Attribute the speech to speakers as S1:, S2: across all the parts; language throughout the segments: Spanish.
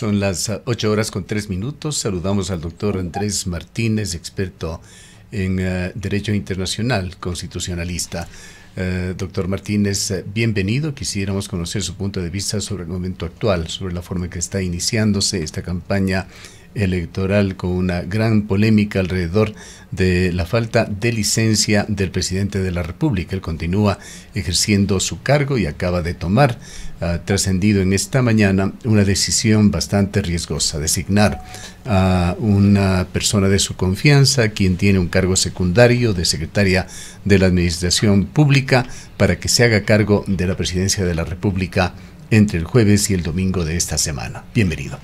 S1: Son las 8:03. Saludamos al doctor Andrés Martínez, experto en Derecho Internacional, constitucionalista. Doctor Martínez, bienvenido. Quisiéramos conocer su punto de vista sobre el momento actual, sobre la forma en que está iniciándose esta campaña electoral con una gran polémica alrededor de la falta de licencia del presidente de la República. Él continúa ejerciendo su cargo y acaba de tomar, trascendido en esta mañana, una decisión bastante riesgosa: designar a una persona de su confianza, quien tiene un cargo secundario de secretaria de la Administración Pública, para que se haga cargo de la presidencia de la República entre el jueves y el domingo de esta semana. Bienvenido.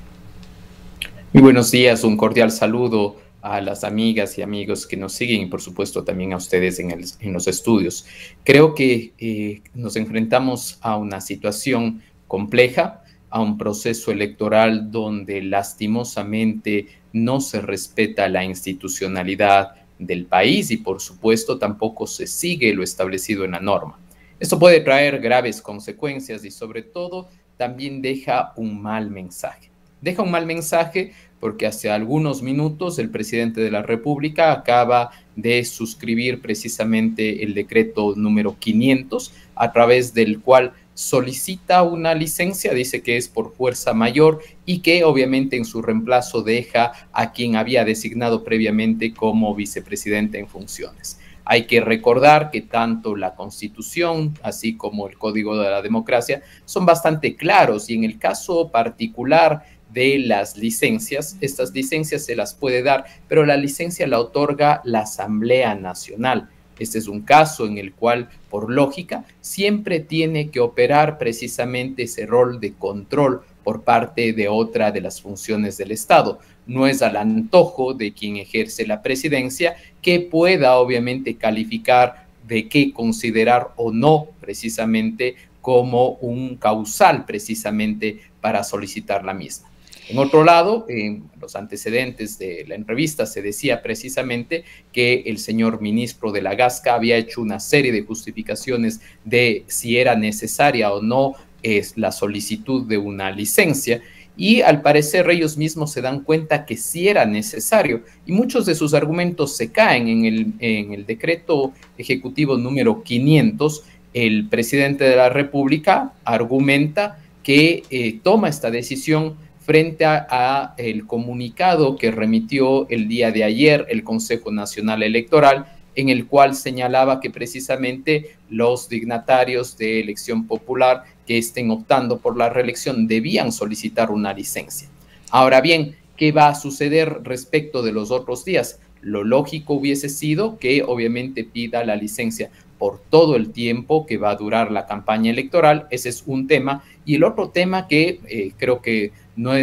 S2: Muy buenos días, un cordial saludo a las amigas y amigos que nos siguen y por supuesto también a ustedes en los estudios. Creo que nos enfrentamos a una situación compleja, a un proceso electoral donde lastimosamente no se respeta la institucionalidad del país y por supuesto tampoco se sigue lo establecido en la norma. Esto puede traer graves consecuencias y sobre todo también deja un mal mensaje. Deja un mal mensaje porque hace algunos minutos el presidente de la República acaba de suscribir precisamente el decreto número 500, a través del cual solicita una licencia, dice que es por fuerza mayor y que obviamente en su reemplazo deja a quien había designado previamente como vicepresidente en funciones. Hay que recordar que tanto la Constitución, así como el Código de la Democracia, son bastante claros y en el caso particular de las licencias, estas licencias se las puede dar, pero la licencia la otorga la Asamblea Nacional. Este es un caso en el cual, por lógica, siempre tiene que operar precisamente ese rol de control por parte de otra de las funciones del Estado. No es al antojo de quien ejerce la presidencia que pueda obviamente calificar de qué considerar o no precisamente como un causal precisamente para solicitar la misma. En otro lado, en los antecedentes de la entrevista se decía precisamente que el señor ministro de la Gasca había hecho una serie de justificaciones de si era necesaria o no la solicitud de una licencia, y al parecer ellos mismos se dan cuenta que sí era necesario y muchos de sus argumentos se caen. En el decreto ejecutivo número 500, el presidente de la República argumenta que toma esta decisión frente a el comunicado que remitió el día de ayer el Consejo Nacional Electoral, en el cual señalaba que precisamente los dignatarios de elección popular que estén optando por la reelección debían solicitar una licencia. Ahora bien, ¿qué va a suceder respecto de los otros días? Lo lógico hubiese sido que obviamente pida la licencia por todo el tiempo que va a durar la campaña electoral. Ese es un tema. Y el otro tema que creo que no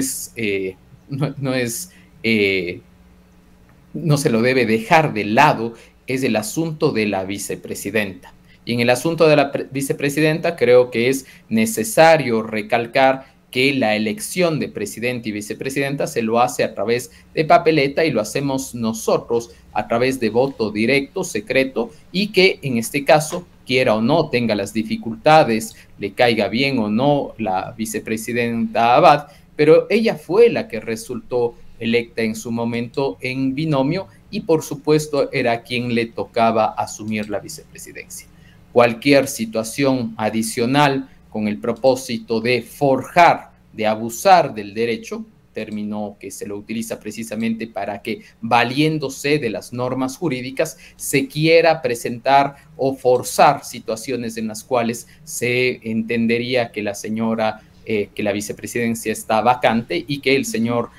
S2: se lo debe dejar de lado es el asunto de la vicepresidenta. Y en el asunto de la vicepresidenta creo que es necesario recalcar que la elección de presidente y vicepresidenta se lo hace a través de papeleta y lo hacemos nosotros a través de voto directo, secreto, y que en este caso, quiera o no, tenga las dificultades, le caiga bien o no la vicepresidenta Abad, pero ella fue la que resultó electa en su momento en binomio y por supuesto era quien le tocaba asumir la vicepresidencia. Cualquier situación adicional con el propósito de forjar, de abusar del derecho, término que se lo utiliza precisamente para que, valiéndose de las normas jurídicas, se quiera presentar o forzar situaciones en las cuales se entendería que la señora, que la vicepresidencia está vacante y que el señor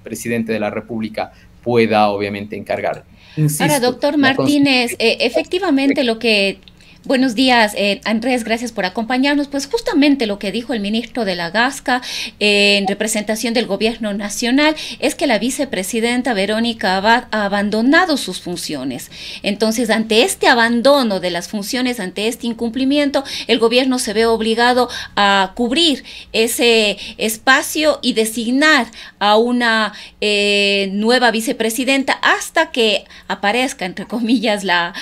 S2: presidente de la República pueda obviamente encargar.
S3: Insisto, ahora, doctor Martínez, efectivamente lo que... Buenos días, Andrés, gracias por acompañarnos. Pues justamente lo que dijo el ministro de la Gasca en representación del gobierno nacional es que la vicepresidenta Verónica Abad ha abandonado sus funciones. Entonces, ante este abandono de las funciones, ante este incumplimiento, el gobierno se ve obligado a cubrir ese espacio y designar a una nueva vicepresidenta hasta que aparezca, entre comillas, la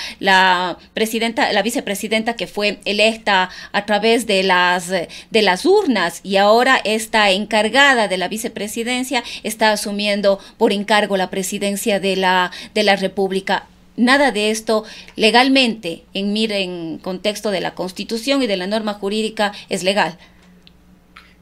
S3: vicepresidenta vicepresidenta que fue electa a través de las urnas, y ahora esta encargada de la vicepresidencia está asumiendo por encargo la presidencia de la República. Nada de esto legalmente, en contexto de la Constitución y de la norma jurídica, es legal.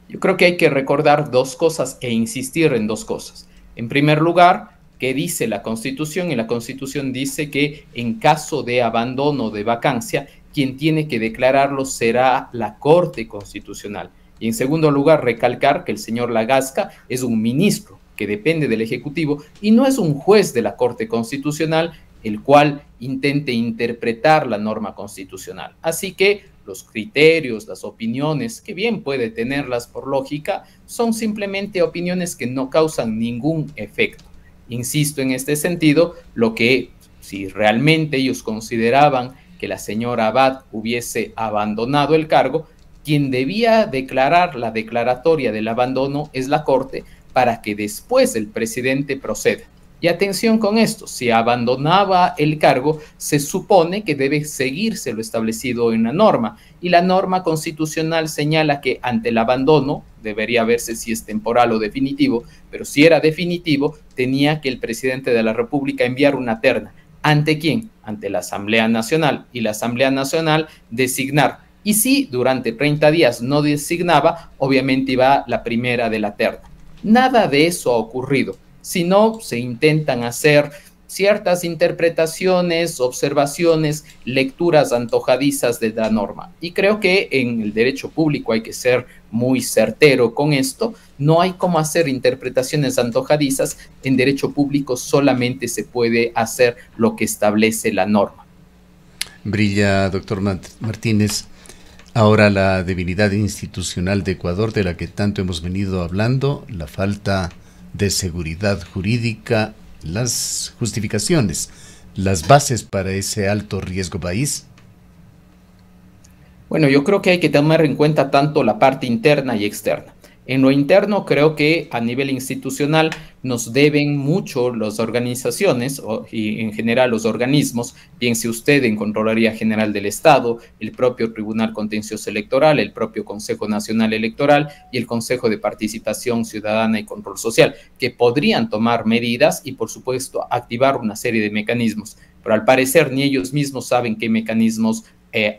S2: Yo creo que hay que recordar dos cosas e insistir en dos cosas. En primer lugar, ¿qué dice la Constitución? Y la Constitución dice que en caso de abandono de vacancia, quien tiene que declararlo será la Corte Constitucional. Y en segundo lugar, recalcar que el señor Lagasca es un ministro que depende del Ejecutivo y no es un juez de la Corte Constitucional, el cual intente interpretar la norma constitucional. Así que los criterios, las opiniones, que bien puede tenerlas por lógica, son simplemente opiniones que no causan ningún efecto. Insisto en este sentido, lo que si realmente ellos consideraban que la señora Abad hubiese abandonado el cargo, quien debía declarar la declaratoria del abandono es la Corte para que después el presidente proceda. Y atención con esto, si abandonaba el cargo, se supone que debe seguirse lo establecido en la norma, y la norma constitucional señala que ante el abandono, debería verse si es temporal o definitivo, pero si era definitivo, tenía que el presidente de la República enviar una terna. ¿Ante quién? Ante la Asamblea Nacional, y la Asamblea Nacional designar. Y si durante 30 días no designaba, obviamente iba la primera de la terna. Nada de eso ha ocurrido. Si no, se intentan hacer ciertas interpretaciones, observaciones, lecturas antojadizas de la norma. Y creo que en el derecho público hay que ser muy certero con esto. No hay cómo hacer interpretaciones antojadizas. En derecho público solamente se puede hacer lo que establece la norma.
S1: Brilla, doctor Martínez. Ahora la debilidad institucional de Ecuador, de la que tanto hemos venido hablando, la falta de seguridad jurídica, las justificaciones, las bases para ese alto riesgo país.
S2: Bueno, yo creo que hay que tomar en cuenta tanto la parte interna y externa. En lo interno, creo que a nivel institucional nos deben mucho las organizaciones y en general los organismos, piense usted en Contraloría General del Estado, el propio Tribunal Contencioso Electoral, el propio Consejo Nacional Electoral y el Consejo de Participación Ciudadana y Control Social, que podrían tomar medidas y, por supuesto, activar una serie de mecanismos, pero al parecer ni ellos mismos saben qué mecanismos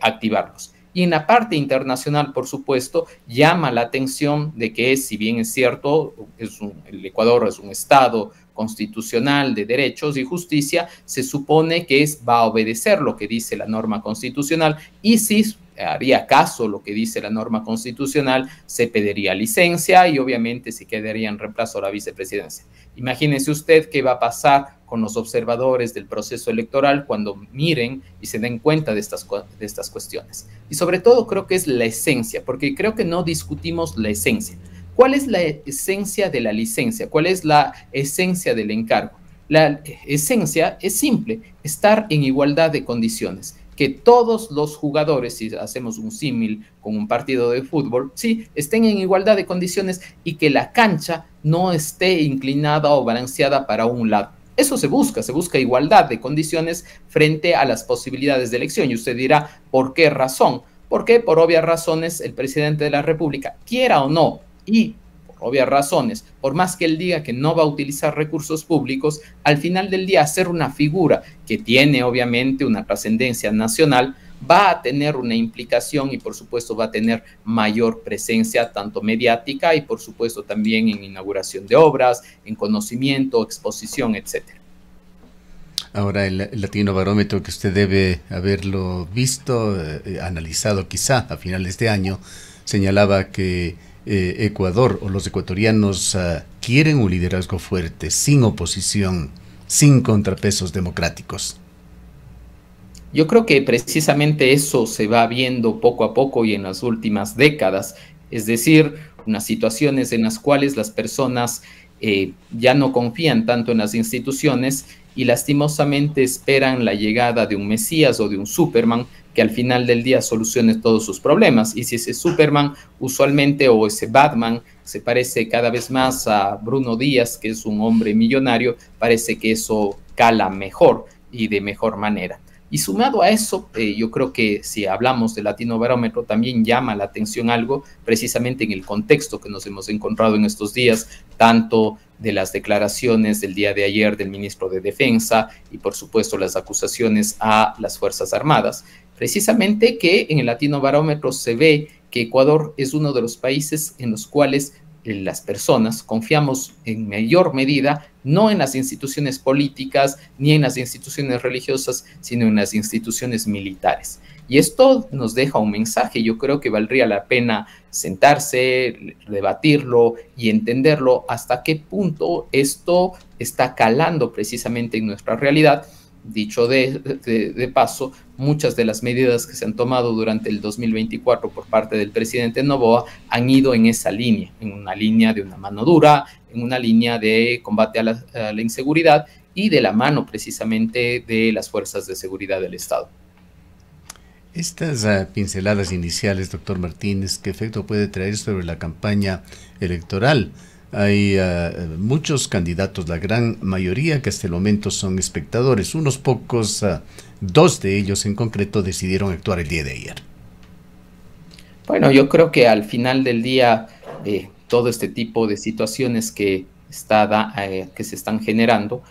S2: activarlos. Y en la parte internacional, por supuesto, llama la atención de que, si bien es cierto, el Ecuador es un Estado constitucional de derechos y justicia, se supone que va a obedecer lo que dice la norma constitucional, y si haría caso lo que dice la norma constitucional, se pediría licencia y obviamente se quedaría en reemplazo a la vicepresidencia. Imagínese usted qué va a pasar con los observadores del proceso electoral cuando miren y se den cuenta de estas cuestiones. Y sobre todo creo que es la esencia, porque creo que no discutimos la esencia. ¿Cuál es la esencia de la licencia? ¿Cuál es la esencia del encargo? La esencia es simple, estar en igualdad de condiciones. Que todos los jugadores, si hacemos un símil con un partido de fútbol, sí, estén en igualdad de condiciones y que la cancha no esté inclinada o balanceada para un lado. Eso se busca igualdad de condiciones frente a las posibilidades de elección. Y usted dirá, ¿por qué razón? Porque por obvias razones el presidente de la República, quiera o no, y por obvias razones, por más que él diga que no va a utilizar recursos públicos, al final del día hacer una figura que tiene obviamente una trascendencia nacional, va a tener una implicación y por supuesto va a tener mayor presencia tanto mediática y por supuesto también en inauguración de obras, en conocimiento, exposición, etcétera.
S1: Ahora el Latino Barómetro, que usted debe haberlo visto, analizado quizá a finales de año, señalaba que Ecuador o los ecuatorianos quieren un liderazgo fuerte, sin oposición, sin contrapesos democráticos.
S2: Yo creo que precisamente eso se va viendo poco a poco y en las últimas décadas, es decir, unas situaciones en las cuales las personas ya no confían tanto en las instituciones y lastimosamente esperan la llegada de un Mesías o de un Superman que al final del día solucione todos sus problemas. Y si ese Superman usualmente o ese Batman se parece cada vez más a Bruno Díaz, que es un hombre millonario, parece que eso cala mejor y de mejor manera. Y sumado a eso, yo creo que si hablamos del Latinobarómetro, también llama la atención algo precisamente en el contexto que nos hemos encontrado en estos días, tanto de las declaraciones del día de ayer del ministro de Defensa y por supuesto las acusaciones a las Fuerzas Armadas. Precisamente que en el Latinobarómetro se ve que Ecuador es uno de los países en los cuales las personas confiamos en mayor medida no en las instituciones políticas ni en las instituciones religiosas, sino en las instituciones militares. Y esto nos deja un mensaje. Yo creo que valdría la pena sentarse, debatirlo y entenderlo hasta qué punto esto está calando precisamente en nuestra realidad. Dicho de paso, muchas de las medidas que se han tomado durante el 2024 por parte del presidente Noboa han ido en esa línea, en una línea de una mano dura, en una línea de combate a la inseguridad y de la mano precisamente de las fuerzas de seguridad del Estado.
S1: Estas pinceladas iniciales, doctor Martínez, ¿qué efecto puede traer sobre la campaña electoral? Hay muchos candidatos, la gran mayoría que hasta el momento son espectadores. Unos pocos, dos de ellos en concreto, decidieron actuar el día de ayer.
S2: Bueno, yo creo que al final del día todo este tipo de situaciones que se están generando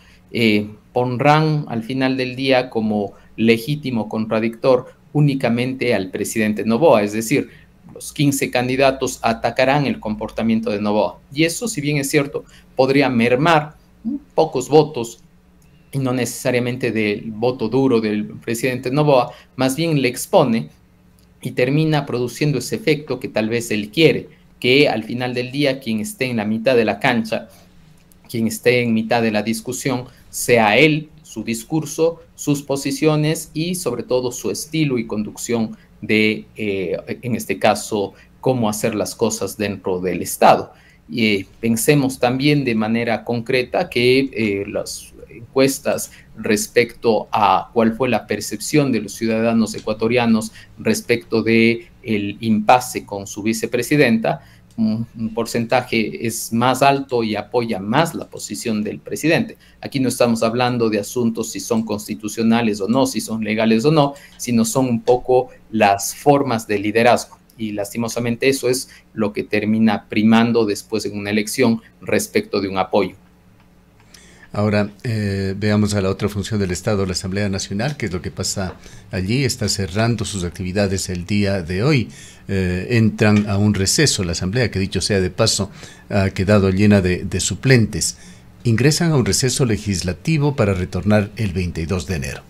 S2: pondrán al final del día como legítimo contradictor únicamente al presidente Noboa, es decir, los 15 candidatos atacarán el comportamiento de Noboa. Y eso, si bien es cierto, podría mermar pocos votos, y no necesariamente del voto duro del presidente Noboa, más bien le expone y termina produciendo ese efecto que tal vez él quiere, que al final del día quien esté en la mitad de la cancha, quien esté en mitad de la discusión, sea él, su discurso, sus posiciones y sobre todo su estilo y conducción de, en este caso, cómo hacer las cosas dentro del Estado. Pensemos también de manera concreta que las encuestas respecto a cuál fue la percepción de los ciudadanos ecuatorianos respecto del impasse con su vicepresidenta, un porcentaje es más alto y apoya más la posición del presidente. Aquí no estamos hablando de asuntos si son constitucionales o no, si son legales o no, sino son un poco las formas de liderazgo. Y lastimosamente eso es lo que termina primando después en una elección respecto de un apoyo.
S1: Ahora veamos a la otra función del Estado, la Asamblea Nacional, que es lo que pasa allí. Está cerrando sus actividades el día de hoy. Entran a un receso. La Asamblea, que dicho sea de paso, ha quedado llena de suplentes. Ingresan a un receso legislativo para retornar el 22 de enero.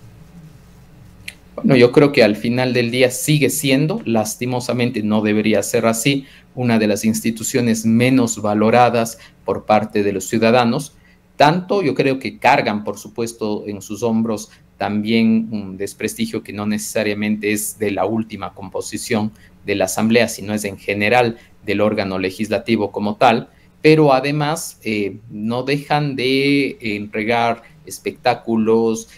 S2: Bueno, yo creo que al final del día sigue siendo, lastimosamente no debería ser así, una de las instituciones menos valoradas por parte de los ciudadanos. Tanto yo creo que cargan, por supuesto, en sus hombros también un desprestigio que no necesariamente es de la última composición de la Asamblea, sino es en general del órgano legislativo como tal, pero además no dejan de entregar espectáculos,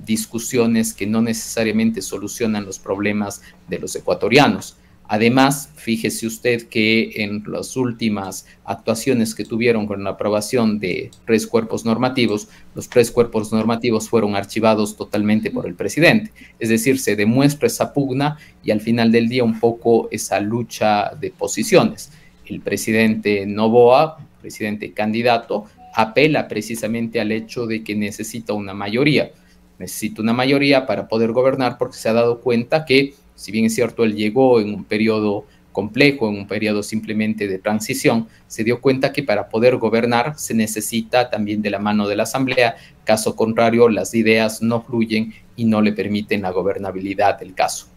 S2: discusiones que no necesariamente solucionan los problemas de los ecuatorianos. Además, fíjese usted que en las últimas actuaciones que tuvieron con la aprobación de 3 cuerpos normativos, los 3 cuerpos normativos fueron archivados totalmente por el presidente. Es decir, se demuestra esa pugna y al final del día un poco esa lucha de posiciones. El presidente Noboa, presidente candidato, apela precisamente al hecho de que necesita una mayoría. Necesita una mayoría para poder gobernar porque se ha dado cuenta que, si bien es cierto, él llegó en un periodo complejo, en un periodo simplemente de transición, se dio cuenta que para poder gobernar se necesita también de la mano de la Asamblea. Caso contrario, las ideas no fluyen y no le permiten la gobernabilidad del caso.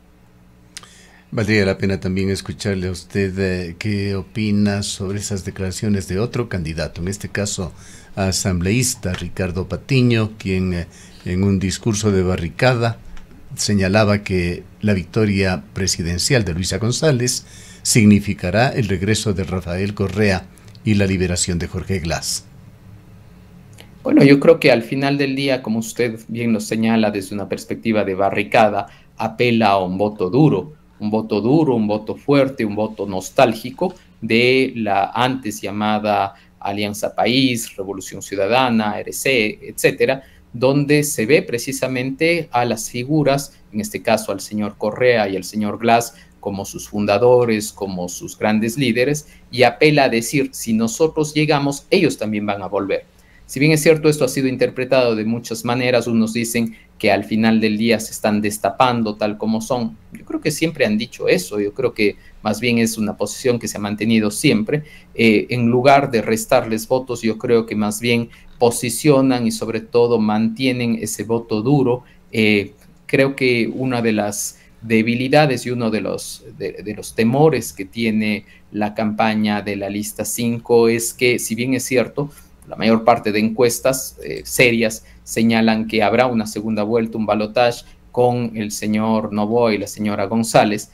S1: Valdría la pena también escucharle a usted qué opina sobre esas declaraciones de otro candidato, en este caso asambleísta, Ricardo Patiño, quien en un discurso de barricada señalaba que la victoria presidencial de Luisa González significará el regreso de Rafael Correa y la liberación de Jorge Glass.
S2: Bueno, yo creo que al final del día, como usted bien lo señala desde una perspectiva de barricada, apela a un voto duro, un voto fuerte, un voto nostálgico de la antes llamada Alianza País, Revolución Ciudadana, RC, etcétera, donde se ve precisamente a las figuras, en este caso al señor Correa y al señor Glass, como sus fundadores, como sus grandes líderes, y apela a decir, si nosotros llegamos, ellos también van a volver. Si bien es cierto, esto ha sido interpretado de muchas maneras, unos dicen que al final del día se están destapando tal como son. Yo creo que siempre han dicho eso, yo creo que más bien es una posición que se ha mantenido siempre. En lugar de restarles votos, yo creo que más bien posicionan y sobre todo mantienen ese voto duro. Creo que una de las debilidades y uno de los temores que tiene la campaña de la lista 5 es que, si bien es cierto, la mayor parte de encuestas serias señalan que habrá una segunda vuelta, un balotaje con el señor Noboa y la señora González,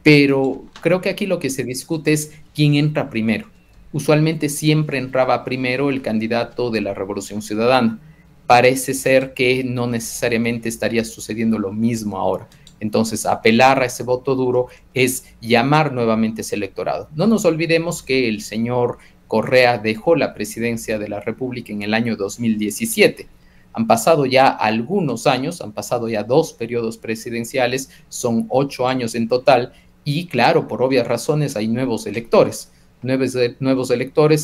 S2: pero creo que aquí lo que se discute es quién entra primero. Usualmente siempre entraba primero el candidato de la Revolución Ciudadana. Parece ser que no necesariamente estaría sucediendo lo mismo ahora. Entonces, apelar a ese voto duro es llamar nuevamente a ese electorado. No nos olvidemos que el señor Correa dejó la presidencia de la República en el año 2017. Han pasado ya algunos años, han pasado ya 2 periodos presidenciales, son 8 años en total, y claro, por obvias razones hay nuevos electores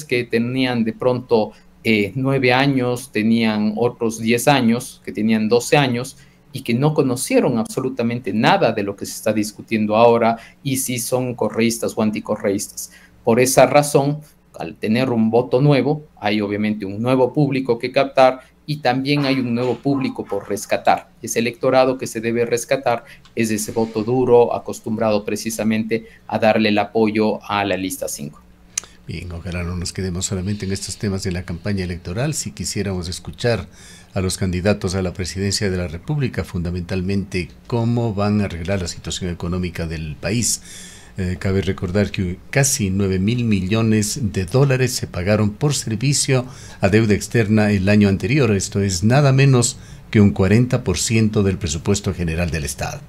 S2: que tenían de pronto 9 años, tenían otros 10 años, que tenían 12 años, y que no conocieron absolutamente nada de lo que se está discutiendo ahora y si son correístas o anticorreístas. Por esa razón, al tener un voto nuevo, hay obviamente un nuevo público que captar y también hay un nuevo público por rescatar. Ese electorado que se debe rescatar es ese voto duro, acostumbrado precisamente a darle el apoyo a la lista 5.
S1: Bien, ojalá no nos quedemos solamente en estos temas de la campaña electoral. Si quisiéramos escuchar a los candidatos a la presidencia de la República, fundamentalmente cómo van a arreglar la situación económica del país. Cabe recordar que casi 9.000 millones de dólares se pagaron por servicio a deuda externa el año anterior. Esto es nada menos que un 40% del presupuesto general del Estado.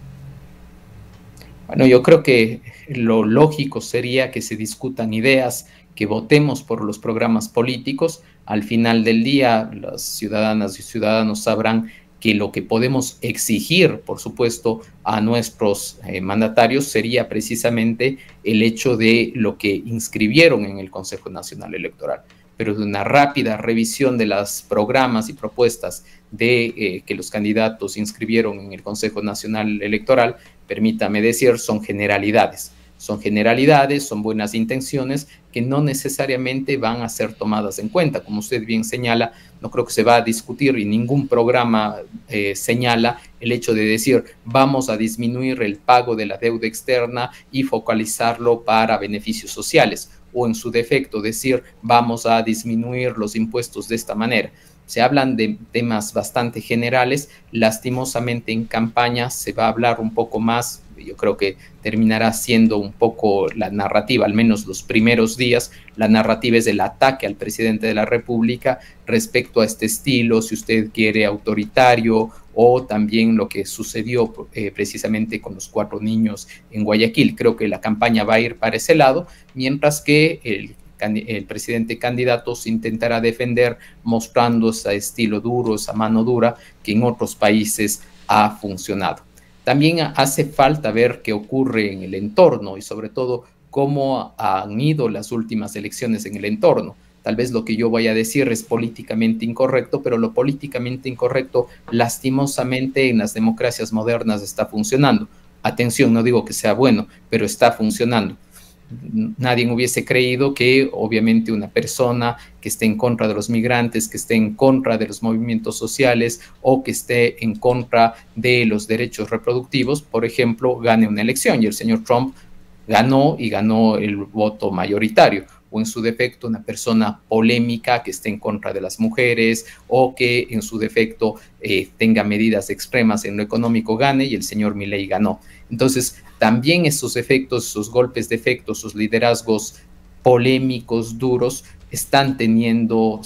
S2: Bueno, yo creo que lo lógico sería que se discutan ideas, que votemos por los programas políticos. Al final del día, las ciudadanas y ciudadanos sabrán que lo que podemos exigir, por supuesto, a nuestros mandatarios sería precisamente el hecho de lo que inscribieron en el Consejo Nacional Electoral. Pero de una rápida revisión de los programas y propuestas que los candidatos inscribieron en el Consejo Nacional Electoral, permítame decir, son generalidades. Son generalidades, son buenas intenciones que no necesariamente van a ser tomadas en cuenta. Como usted bien señala, no creo que se va a discutir y ningún programa señala el hecho de decir vamos a disminuir el pago de la deuda externa y focalizarlo para beneficios sociales, o en su defecto decir vamos a disminuir los impuestos de esta manera. Se hablan de temas bastante generales. Lastimosamente en campaña se va a hablar un poco más. Yo creo que terminará siendo un poco la narrativa, al menos los primeros días, la narrativa es el ataque al presidente de la República respecto a este estilo, si usted quiere, autoritario, o también lo que sucedió precisamente con los 4 niños en Guayaquil. Creo que la campaña va a ir para ese lado, mientras que el presidente candidato se intentará defender mostrando ese estilo duro, esa mano dura que en otros países ha funcionado. También hace falta ver qué ocurre en el entorno y sobre todo cómo han ido las últimas elecciones en el entorno. Tal vez lo que yo vaya a decir es políticamente incorrecto, pero lo políticamente incorrecto lastimosamente en las democracias modernas está funcionando. Atención, no digo que sea bueno, pero está funcionando. Nadie hubiese creído que obviamente una persona que esté en contra de los migrantes, que esté en contra de los movimientos sociales o que esté en contra de los derechos reproductivos, por ejemplo, gane una elección. Y el señor Trump ganó y ganó el voto mayoritario. O en su defecto una persona polémica que esté en contra de las mujeres o que en su defecto tenga medidas extremas en lo económico gane, y el señor Milei ganó. Entonces, también esos efectos, esos golpes de efecto, esos liderazgos polémicos, duros, están teniendo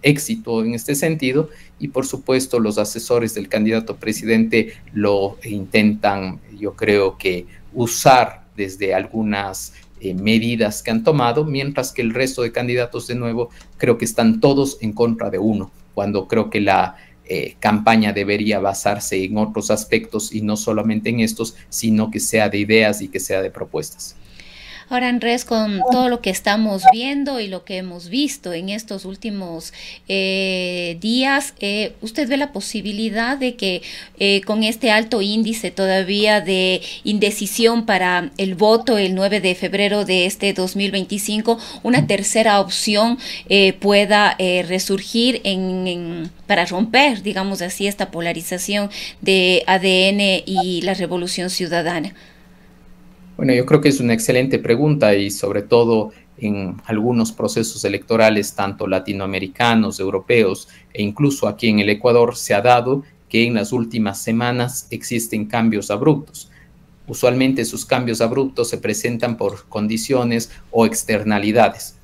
S2: éxito en este sentido, y por supuesto los asesores del candidato presidente lo intentan, yo creo que usar desde algunas medidas que han tomado, mientras que el resto de candidatos de nuevo creo que están todos en contra de uno, cuando creo que la campaña debería basarse en otros aspectos y no solamente en estos, sino que sea de ideas y que sea de propuestas.
S3: Ahora, Andrés, con todo lo que estamos viendo y lo que hemos visto en estos últimos días, ¿usted ve la posibilidad de que con este alto índice todavía de indecisión para el voto el 9 de febrero de este 2025, una tercera opción pueda resurgir para romper, digamos así, esta polarización de ADN y la Revolución Ciudadana?
S2: Bueno, yo creo que es una excelente pregunta y sobre todo en algunos procesos electorales, tanto latinoamericanos, europeos e incluso aquí en el Ecuador, se ha dado que en las últimas semanas existen cambios abruptos. Usualmente esos cambios abruptos se presentan por condiciones o externalidades.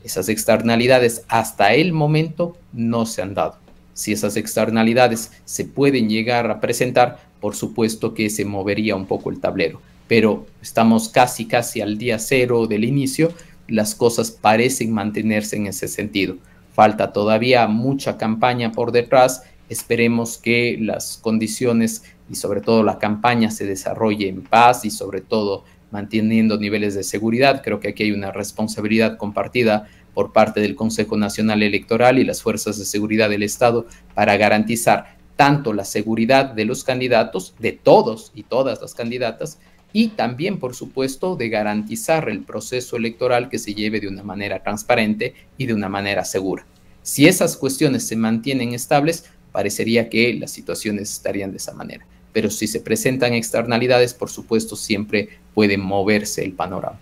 S2: Esas externalidades hasta el momento no se han dado. Si esas externalidades se pueden llegar a presentar, por supuesto que se movería un poco el tablero. Pero estamos casi al día cero del inicio, las cosas parecen mantenerse en ese sentido. Falta todavía mucha campaña por detrás, esperemos que las condiciones y sobre todo la campaña se desarrolle en paz y sobre todo manteniendo niveles de seguridad. Creo que aquí hay una responsabilidad compartida por parte del Consejo Nacional Electoral y las fuerzas de seguridad del Estado para garantizar tanto la seguridad de los candidatos, de todos y todas las candidatas, y también, por supuesto, de garantizar el proceso electoral que se lleve de una manera transparente y de una manera segura. Si esas cuestiones se mantienen estables, parecería que las situaciones estarían de esa manera. Pero si se presentan externalidades, por supuesto, siempre puede moverse el panorama.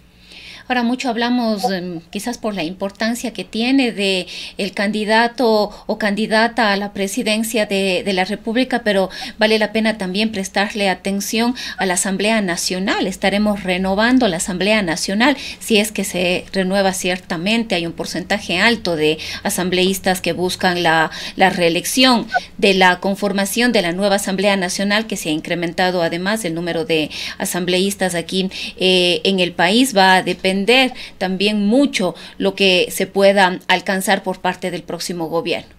S3: Ahora mucho hablamos quizás por la importancia que tiene de el candidato o candidata a la presidencia de la República, pero vale la pena también prestarle atención a la Asamblea Nacional. Estaremos renovando la Asamblea Nacional, si es que se renueva ciertamente. Hay un porcentaje alto de asambleístas que buscan la reelección. De la conformación de la nueva Asamblea Nacional, que se ha incrementado además el número de asambleístas aquí en el país, va a depender también mucho lo que se pueda alcanzar por parte del próximo gobierno.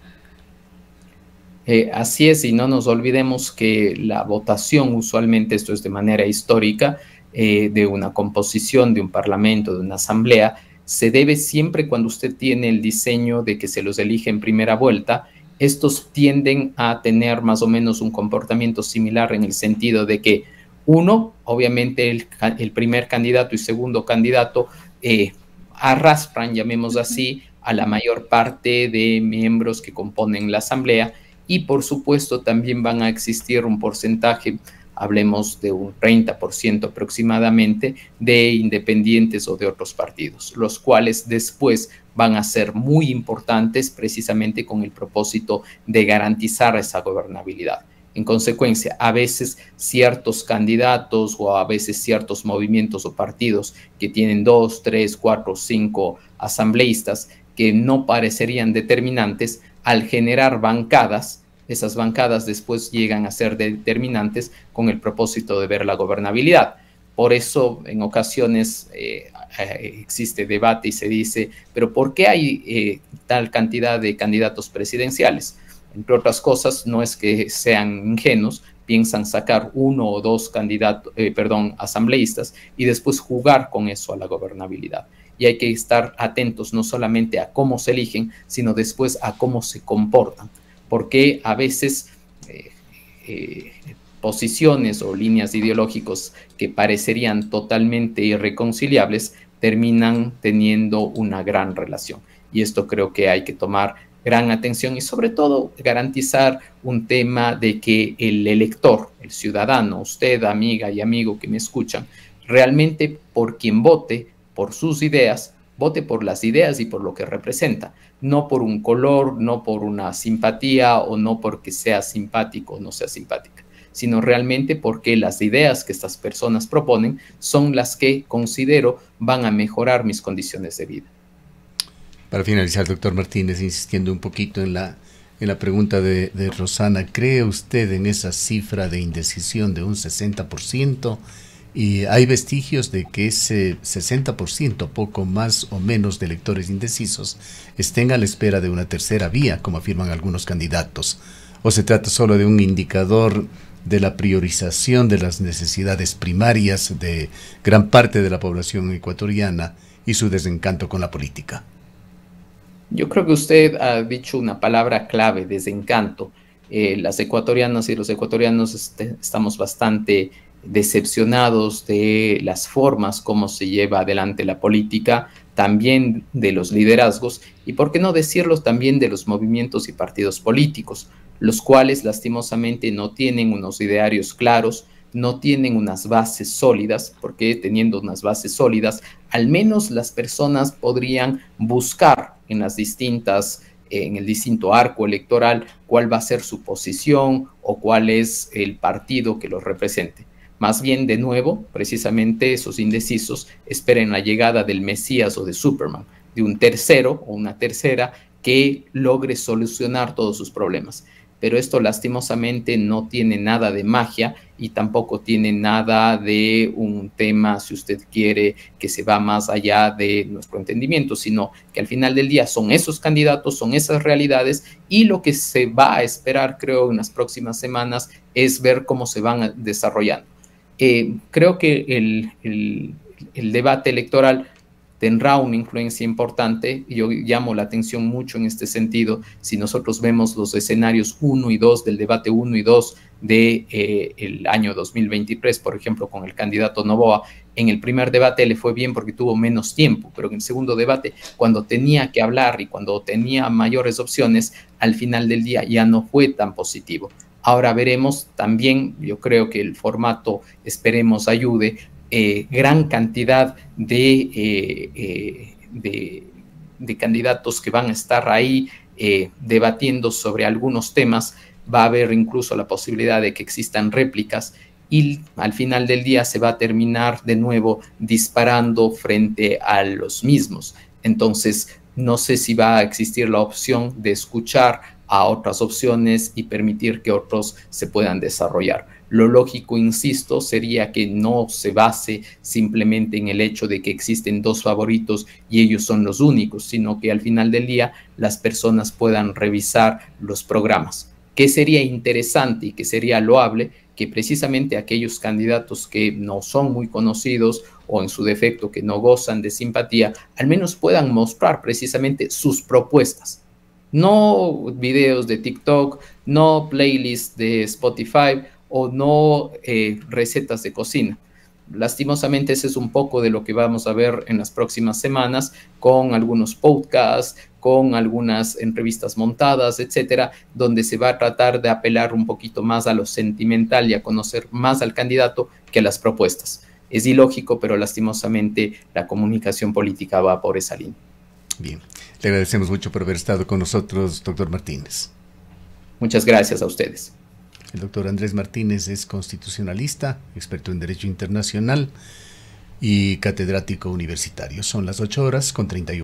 S2: Así es, y no nos olvidemos que la votación, usualmente esto es de manera histórica, de una composición de un parlamento, de una asamblea, se debe siempre cuando usted tiene el diseño de que se los elige en primera vuelta. Estos tienden a tener más o menos un comportamiento similar en el sentido de que uno, obviamente el primer candidato y segundo candidato arrastran, llamemos así, a la mayor parte de miembros que componen la asamblea y por supuesto también van a existir un porcentaje, hablemos de un 30% aproximadamente, de independientes o de otros partidos, los cuales después van a ser muy importantes precisamente con el propósito de garantizar esa gobernabilidad. En consecuencia, a veces ciertos candidatos o a veces ciertos movimientos o partidos que tienen 2, 3, 4, 5 asambleístas que no parecerían determinantes, al generar bancadas, esas bancadas después llegan a ser determinantes con el propósito de ver la gobernabilidad. Por eso en ocasiones existe debate y se dice, pero ¿por qué hay tal cantidad de candidatos presidenciales? Entre otras cosas, no es que sean ingenuos, piensan sacar 1 o 2 asambleístas y después jugar con eso a la gobernabilidad. Y hay que estar atentos no solamente a cómo se eligen, sino después a cómo se comportan, porque a veces posiciones o líneas ideológicas que parecerían totalmente irreconciliables terminan teniendo una gran relación. Y esto creo que hay que tomar gran atención y sobre todo garantizar un tema de que el elector, el ciudadano, usted, amiga y amigo que me escuchan, realmente por quien vote, por sus ideas, vote por las ideas y por lo que representa, no por un color, no por una simpatía o no porque sea simpático o no sea simpática, sino realmente porque las ideas que estas personas proponen son las que considero van a mejorar mis condiciones de vida.
S1: Para finalizar, doctor Martínez, insistiendo un poquito en la pregunta de Rosana, ¿cree usted en esa cifra de indecisión de un 60%? Y hay vestigios de que ese 60%, poco más o menos de electores indecisos, estén a la espera de una tercera vía, como afirman algunos candidatos. ¿O se trata solo de un indicador de la priorización de las necesidades primarias de gran parte de la población ecuatoriana y su desencanto con la política?
S2: Yo creo que usted ha dicho una palabra clave: desencanto. Las ecuatorianas y los ecuatorianos estamos bastante decepcionados de las formas como se lleva adelante la política, también de los liderazgos y, por qué no decirlo, también de los movimientos y partidos políticos, los cuales lastimosamente no tienen unos idearios claros, no tienen unas bases sólidas, porque teniendo unas bases sólidas, al menos las personas podrían buscar en el distinto arco electoral cuál va a ser su posición o cuál es el partido que los represente. Más bien, de nuevo, precisamente esos indecisos esperan la llegada del Mesías o de Superman, de un tercero o una tercera que logre solucionar todos sus problemas. Pero esto lastimosamente no tiene nada de magia y tampoco tiene nada de un tema, si usted quiere, que se va más allá de nuestro entendimiento, sino que al final del día son esos candidatos, son esas realidades, y lo que se va a esperar, creo, en las próximas semanas es ver cómo se van desarrollando. Creo que el debate electoral tendrá una influencia importante, y yo llamo la atención mucho en este sentido. Si nosotros vemos los escenarios 1 y 2 del debate 1 y 2 del año 2023, por ejemplo, con el candidato Noboa, en el primer debate le fue bien porque tuvo menos tiempo, pero en el segundo debate, cuando tenía que hablar y cuando tenía mayores opciones, al final del día ya no fue tan positivo. Ahora veremos también, yo creo que el formato, esperemos, ayude. Gran cantidad de candidatos que van a estar ahí debatiendo sobre algunos temas. Va a haber incluso la posibilidad de que existan réplicas y al final del día se va a terminar de nuevo disparando frente a los mismos. Entonces, no sé si va a existir la opción de escuchar a otras opciones y permitir que otros se puedan desarrollar. Lo lógico, insisto, sería que no se base simplemente en el hecho de que existen dos favoritos y ellos son los únicos, sino que al final del día las personas puedan revisar los programas. ¿Qué sería interesante y qué sería loable? Que precisamente aquellos candidatos que no son muy conocidos o en su defecto que no gozan de simpatía, al menos puedan mostrar precisamente sus propuestas. No videos de TikTok, no playlists de Spotify o no recetas de cocina. Lastimosamente ese es un poco de lo que vamos a ver en las próximas semanas, con algunos podcasts, con algunas entrevistas montadas, etcétera, donde se va a tratar de apelar un poquito más a lo sentimental y a conocer más al candidato que a las propuestas. Es ilógico, pero lastimosamente la comunicación política va por esa línea.
S1: Bien, le agradecemos mucho por haber estado con nosotros, doctor Martínez.
S2: Muchas gracias a ustedes.
S1: El doctor Andrés Martínez es constitucionalista, experto en Derecho Internacional y catedrático universitario. Son las 8:31.